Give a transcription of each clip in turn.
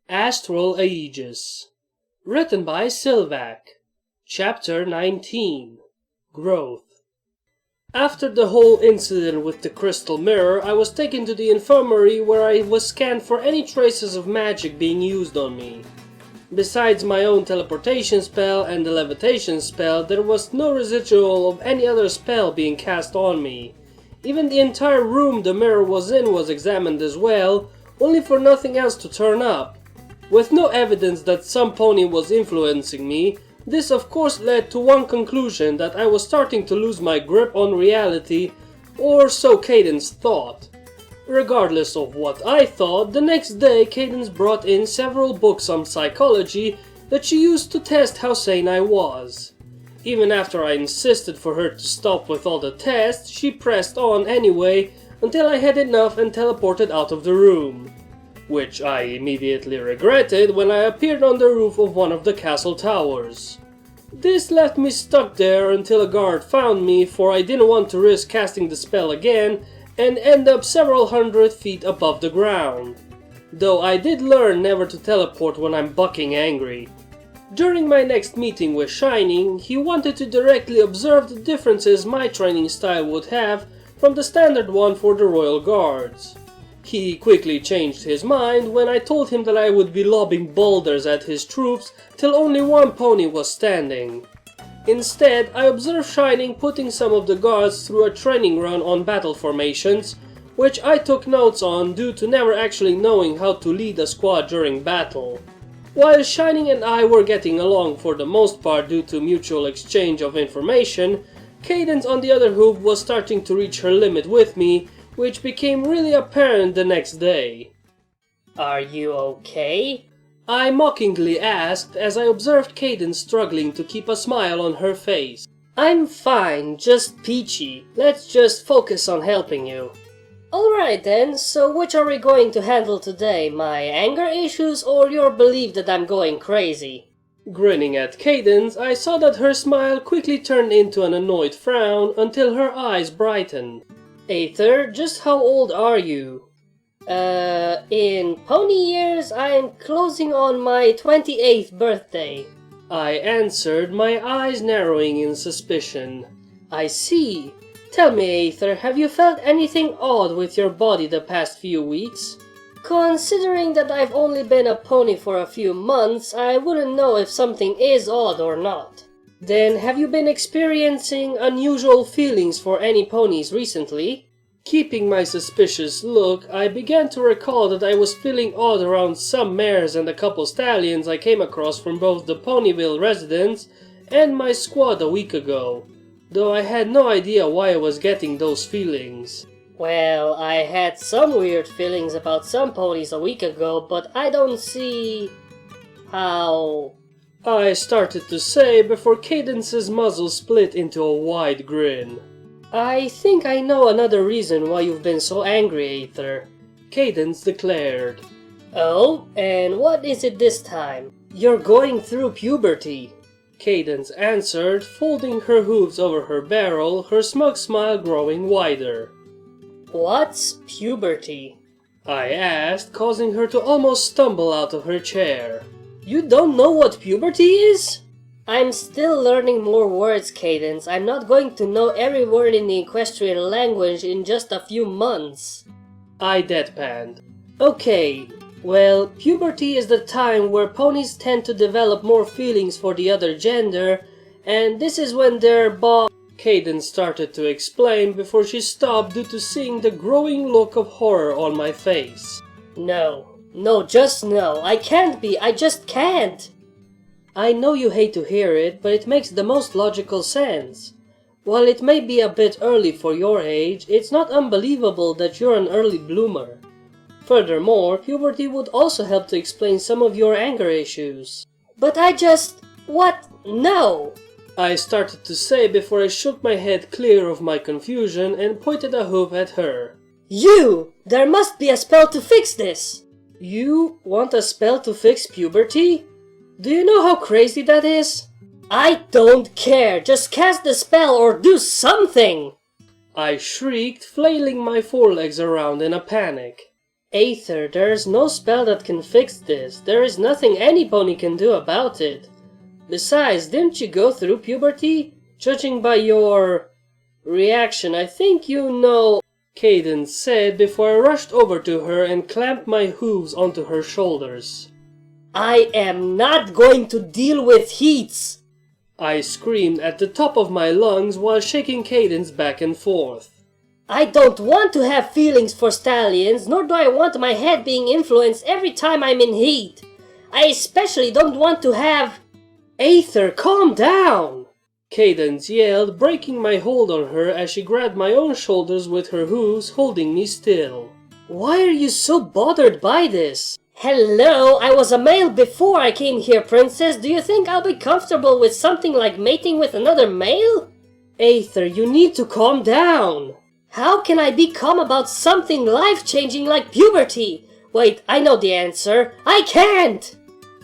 Astral Aegis. Written by Sylvac. Chapter 19. Growth. After the whole incident with the crystal mirror, I was taken to the infirmary where I was scanned for any traces of magic being used on me. Besides my own teleportation spell and the levitation spell, there was no residual of any other spell being cast on me. Even the entire room the mirror was in was examined as well, only for nothing else to turn up. With no evidence that some pony was influencing me, this of course led to one conclusion, that I was starting to lose my grip on reality, or so Cadence thought. Regardless of what I thought, the next day Cadence brought in several books on psychology that she used to test how sane I was. Even after I insisted for her to stop with all the tests, she pressed on anyway until I had enough and teleported out of the room. Which I immediately regretted when I appeared on the roof of one of the castle towers. This left me stuck there until a guard found me, for I didn't want to risk casting the spell again and end up several hundred feet above the ground. Though I did learn never to teleport when I'm bucking angry. During my next meeting with Shining, he wanted to directly observe the differences my training style would have from the standard one for the Royal Guards. He quickly changed his mind when I told him that I would be lobbing boulders at his troops till only one pony was standing. Instead, I observed Shining putting some of the guards through a training run on battle formations, which I took notes on due to never actually knowing how to lead a squad during battle. While Shining and I were getting along for the most part due to mutual exchange of information, Cadence on the other hoof was starting to reach her limit with me, which became really apparent the next day. "Are you okay?" I mockingly asked as I observed Cadence struggling to keep a smile on her face. "I'm fine, just peachy. Let's just focus on helping you." "Alright then, so which are we going to handle today? My anger issues or your belief that I'm going crazy?" Grinning at Cadence, I saw that her smile quickly turned into an annoyed frown until her eyes brightened. "Aether, just how old are you?" In pony years, I'm closing on my 28th birthday." I answered, my eyes narrowing in suspicion. "I see. Tell me, Aether, have you felt anything odd with your body the past few weeks? Considering that I've only been a pony for a few months, I wouldn't know if something is odd or not." "Then have you been experiencing unusual feelings for any ponies recently?" Keeping my suspicious look, I began to recall that I was feeling odd around some mares and a couple stallions I came across from both the Ponyville residence and my squad a week ago, though I had no idea why I was getting those feelings. "Well, I had some weird feelings about some ponies a week ago, but I don't see how..." I started to say before Cadence's muzzle split into a wide grin. "I think I know another reason why you've been so angry, Aether," Cadence declared. "Oh, and what is it this time?" "You're going through puberty," Cadence answered, folding her hooves over her barrel, her smug smile growing wider. "What's puberty?" I asked, causing her to almost stumble out of her chair. "You don't know what puberty is?" "I'm still learning more words, Cadence. I'm not going to know every word in the equestrian language in just a few months." I deadpanned. "Okay, well, puberty is the time where ponies tend to develop more feelings for the other gender, and this is when their Cadence started to explain before she stopped due to seeing the growing look of horror on my face. No, just no. I can't be. I just can't." "I know you hate to hear it, but it makes the most logical sense. While it may be a bit early for your age, it's not unbelievable that you're an early bloomer. Furthermore, puberty would also help to explain some of your anger issues." "But what? No!" I started to say before I shook my head clear of my confusion and pointed a hoof at her. There must be a spell to fix this!" "You want a spell to fix puberty? Do you know how crazy that is?" "I don't care! Just cast the spell or do something!" I shrieked, flailing my forelegs around in a panic. Aether, there's no spell that can fix this. There is nothing any pony can do about it. Besides, didn't you go through puberty? Judging by your reaction, I think you know, Cadence said before I rushed over to her and clamped my hooves onto her shoulders. I am not going to deal with heats! I screamed at the top of my lungs while shaking Cadence back and forth. I don't want to have feelings for stallions, nor do I want my head being influenced every time I'm in heat. I especially don't want to have... Aether, calm down! Cadence yelled, breaking my hold on her as she grabbed my own shoulders with her hooves, holding me still. Why are you so bothered by this? Hello, I was a male before I came here, princess. Do you think I'll be comfortable with something like mating with another male? Aether, you need to calm down! How can I be calm about something life-changing like puberty? Wait, I know the answer. I can't!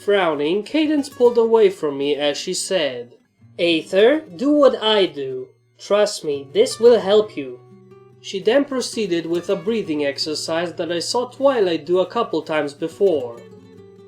Frowning, Cadence pulled away from me as she said, Aether, do what I do. Trust me, this will help you. She then proceeded with a breathing exercise that I saw Twilight do a couple times before.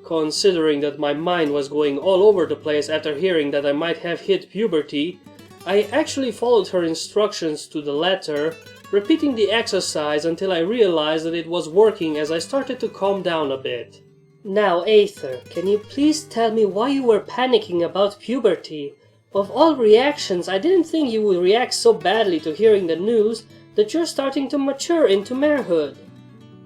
Considering that my mind was going all over the place after hearing that I might have hit puberty, I actually followed her instructions to the letter, repeating the exercise until I realized that it was working as I started to calm down a bit. Now, Aether, can you please tell me why you were panicking about puberty? Of all reactions, I didn't think you would react so badly to hearing the news that you're starting to mature into marehood.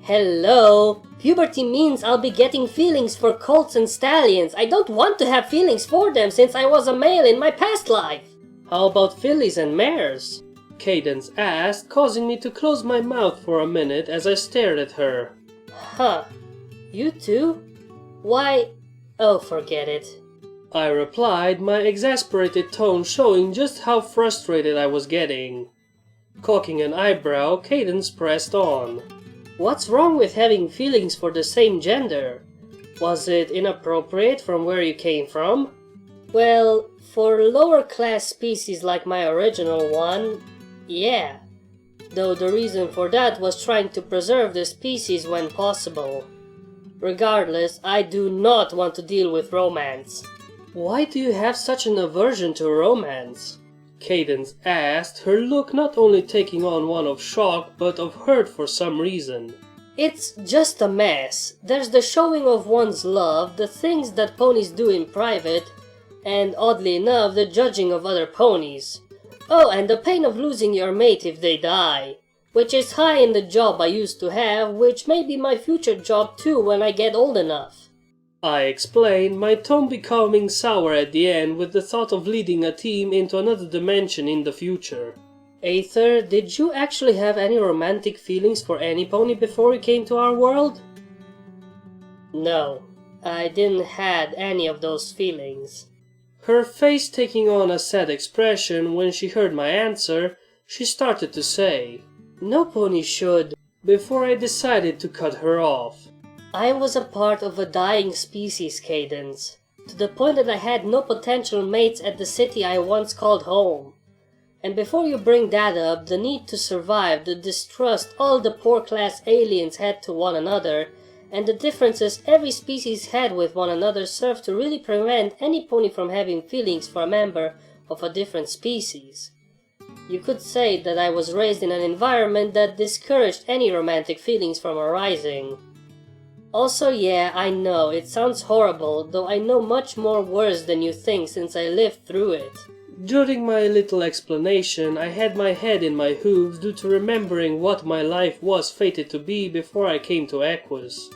Hello! Puberty means I'll be getting feelings for colts and stallions. I don't want to have feelings for them since I was a male in my past life. How about fillies and mares? Cadence asked, causing me to close my mouth for a minute as I stared at her. Huh. You too? Why... Oh, forget it. I replied, my exasperated tone showing just how frustrated I was getting. Cocking an eyebrow, Cadence pressed on. What's wrong with having feelings for the same gender? Was it inappropriate from where you came from? Well, for lower class species like my original one, yeah. Though the reason for that was trying to preserve the species when possible. Regardless, I do not want to deal with romance. Why do you have such an aversion to romance? Cadence asked, her look not only taking on one of shock but of hurt for some reason. It's just a mess. There's the showing of one's love, the things that ponies do in private, and oddly enough, the judging of other ponies. Oh, and the pain of losing your mate if they die, which is high in the job I used to have, which may be my future job too when I get old enough. I explained, my tone becoming sour at the end with the thought of leading a team into another dimension in the future. Aether, did you actually have any romantic feelings for any pony before you came to our world? No, I didn't had any of those feelings. Her face taking on a sad expression when she heard my answer, she started to say, No pony should, before I decided to cut her off. I was a part of a dying species, Cadence, to the point that I had no potential mates at the city I once called home. And before you bring that up, the need to survive, the distrust all the poor class aliens had to one another, and the differences every species had with one another served to really prevent any pony from having feelings for a member of a different species. You could say that I was raised in an environment that discouraged any romantic feelings from arising. Also, yeah, I know, it sounds horrible, though I know much more worse than you think since I lived through it. During my little explanation, I had my head in my hooves due to remembering what my life was fated to be before I came to Aquas.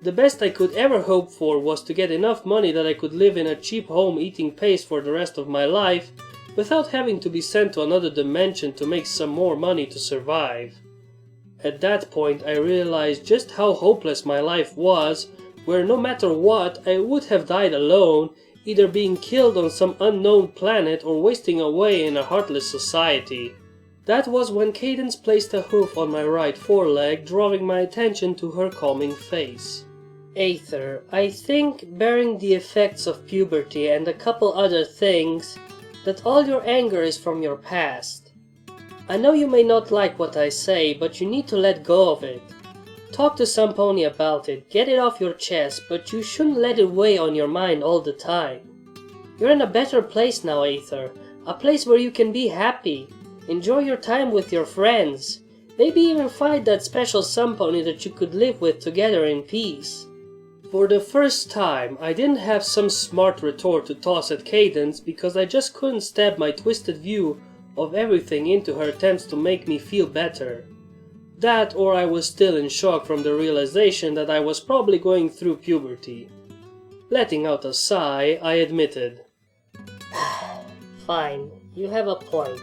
The best I could ever hope for was to get enough money that I could live in a cheap home eating paste for the rest of my life, without having to be sent to another dimension to make some more money to survive. At that point I realized just how hopeless my life was, where no matter what I would have died alone, either being killed on some unknown planet or wasting away in a heartless society. That was when Cadence placed a hoof on my right foreleg, drawing my attention to her calming face. Aether, I think, bearing the effects of puberty and a couple other things, that all your anger is from your past. I know you may not like what I say, but you need to let go of it. Talk to some pony about it, get it off your chest, but you shouldn't let it weigh on your mind all the time. You're in a better place now, Aether. A place where you can be happy. Enjoy your time with your friends. Maybe even find that special sun pony that you could live with together in peace. For the first time, I didn't have some smart retort to toss at Cadence because I just couldn't stab my twisted view of everything into her attempts to make me feel better. That, or I was still in shock from the realization that I was probably going through puberty. Letting out a sigh, I admitted. Fine, you have a point.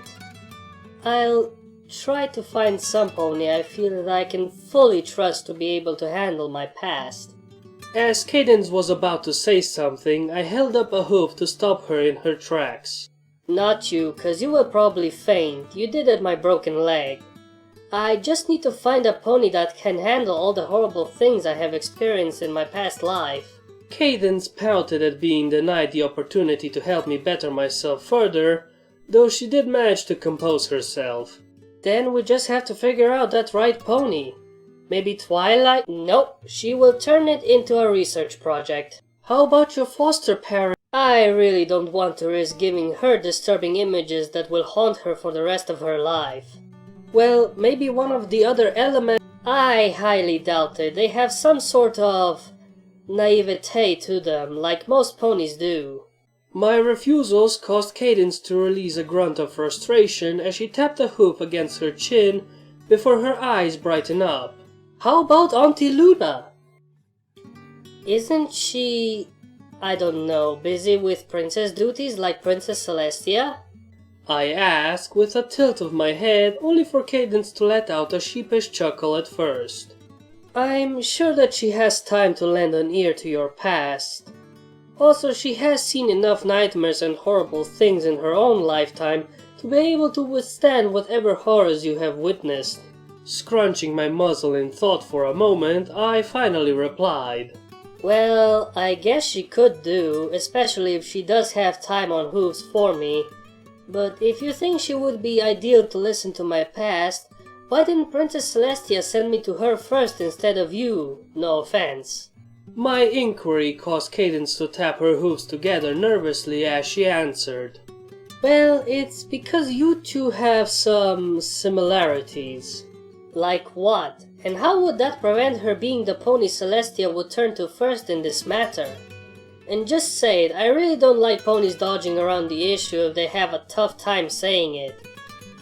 I'll try to find some pony I feel that I can fully trust to be able to handle my past. As Cadence was about to say something, I held up a hoof to stop her in her tracks. Not you, 'cause you will probably faint. You did at my broken leg. I just need to find a pony that can handle all the horrible things I have experienced in my past life. Cadence pouted at being denied the opportunity to help me better myself further, though she did manage to compose herself. Then we just have to figure out that right pony. Maybe Twilight? Nope, she will turn it into a research project. How about your foster parent? I really don't want to risk giving her disturbing images that will haunt her for the rest of her life. Well, maybe one of the other elements. I highly doubt it. They have some sort of naivete to them, like most ponies do. My refusals caused Cadence to release a grunt of frustration as she tapped a hoof against her chin before her eyes brightened up. How about Auntie Luna? Isn't she, I don't know, busy with princess duties like Princess Celestia? I asked with a tilt of my head, only for Cadence to let out a sheepish chuckle at first. I'm sure that she has time to lend an ear to your past. Also, she has seen enough nightmares and horrible things in her own lifetime to be able to withstand whatever horrors you have witnessed. Scrunching my muzzle in thought for a moment, I finally replied. Well, I guess she could do, especially if she does have time on hooves for me. But if you think she would be ideal to listen to my past, why didn't Princess Celestia send me to her first instead of you? No offense. My inquiry caused Cadence to tap her hooves together nervously as she answered. Well, it's because you two have some similarities. Like what? And how would that prevent her being the pony Celestia would turn to first in this matter? And just say it, I really don't like ponies dodging around the issue if they have a tough time saying it.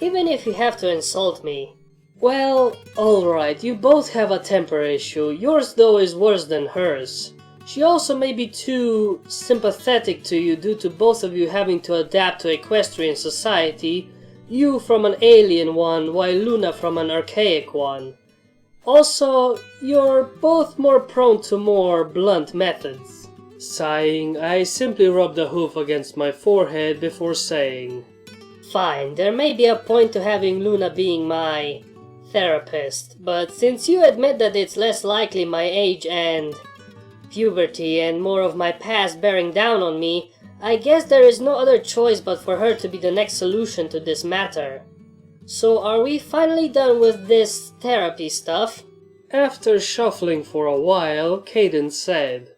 Even if you have to insult me. Well, alright, you both have a temper issue. Yours though is worse than hers. She also may be too sympathetic to you due to both of you having to adapt to equestrian society, you from an alien one while Luna from an archaic one. Also, you're both more prone to more blunt methods. Sighing, I simply rubbed a hoof against my forehead before saying, Fine, there may be a point to having Luna being my therapist, but since you admit that it's less likely my age and puberty and more of my past bearing down on me, I guess there is no other choice but for her to be the next solution to this matter. So are we finally done with this therapy stuff? After shuffling for a while, Cadence said,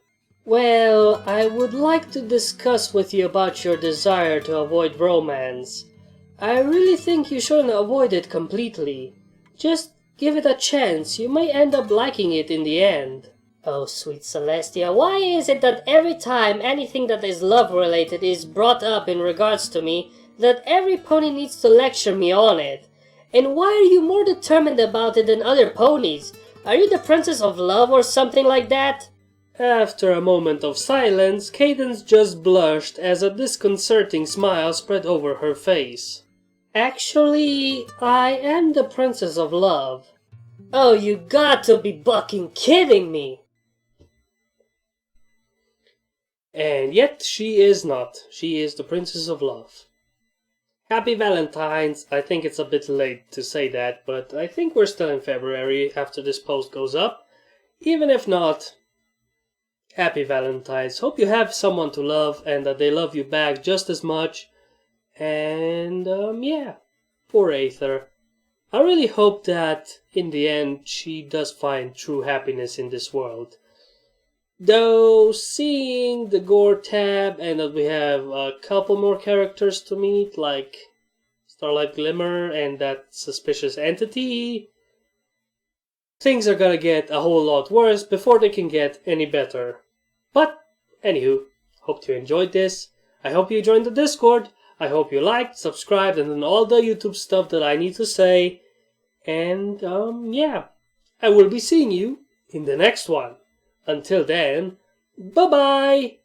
Well, I would like to discuss with you about your desire to avoid romance. I really think you shouldn't avoid it completely. Just give it a chance, you may end up liking it in the end. Oh, sweet Celestia, why is it that every time anything that is love-related is brought up in regards to me, that every pony needs to lecture me on it? And why are you more determined about it than other ponies? Are you the Princess of Love or something like that? After a moment of silence, Cadence just blushed as a disconcerting smile spread over her face. Actually, I am the Princess of Love. Oh, you got to be fucking kidding me! And yet she is not. She is the Princess of Love. Happy Valentine's. I think it's a bit late to say that, but I think we're still in February after this post goes up. Even if not, Happy Valentine's. Hope you have someone to love and that they love you back just as much. And, yeah. Poor Aether. I really hope that in the end she does find true happiness in this world. Though seeing the gore tab and that we have a couple more characters to meet, like Starlight Glimmer and that suspicious entity, things are gonna get a whole lot worse before they can get any better. But, anywho, hope you enjoyed this. I hope you joined the Discord. I hope you liked, subscribed, and then all the YouTube stuff that I need to say. And, yeah, I will be seeing you in the next one. Until then, bye-bye!